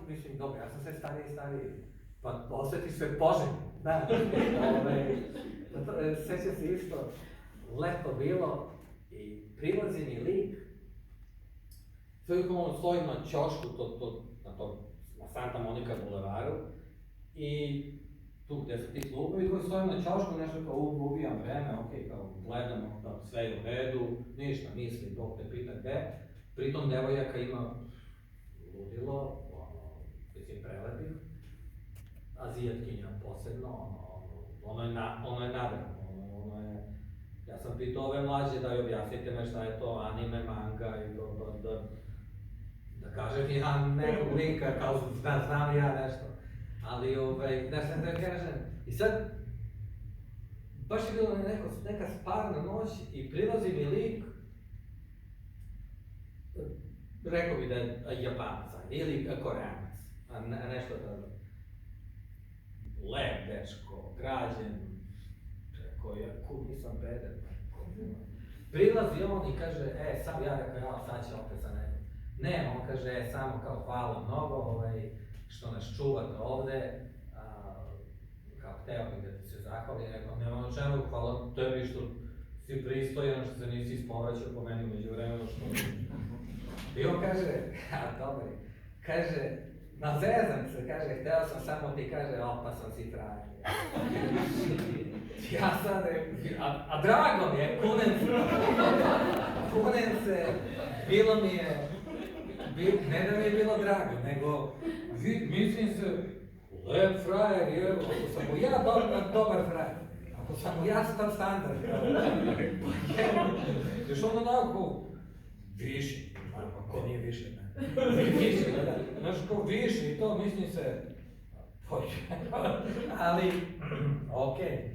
mislim, dobro, ja sam sve stariji i stariji, pa osjeti sve poželjno, da. Sjeća se isto, leto bilo i prilazi mi lik, sve kako on stoji na ćošku, na Santa Monica bulevaru, i tu gdje su ti klubovi koji stojim na ćošku, nešto kao ubijam vreme, okej, kao gledamo da sve je u redu, ništa, misli, Bog te pita gde. Pritom devojaka ima ludilo, mislim prelepih, azijatkinja posebno, ono je nadrano, ja sam pitao ove mlađe da objasnite me šta je to anime, manga i da kažem ja nekog lika, kao znam ja nešto. Ali, nešto da kažem, i sad, baš je bilo neka sparna noć i prilazi mi lik, rekao bi da je Japanac ili Koreanac, a nešto da lep dečko, građen, rekao ja, nisam peder, prilazi on i kaže, sam ja rekao, ja sad će opet za nego. Ne, on kaže, samo kao hvala mnogo, što nas čuvate ovde, kao hteo bih da ti se zahvali, rekao, nema na čemu, hvala tebi što si pristojan, što se nisi ispovraćao po meni među vremenu, što... I on kaže, dobro, kaže, na zezam se, kaže, hteo sam samo ti, kaže, opasan si frajer. Ja sad, a drago mi je, kunem se, bilo mi je, ne da mi je bilo drago, nego, mislim se, lep frajer, evo, ako sam mu ja dobar frajer, ako sam mu ja standard, još ono onako, viši, ako nije više, ne, viši, znaš ko viši i to, mislim se, ali, okej.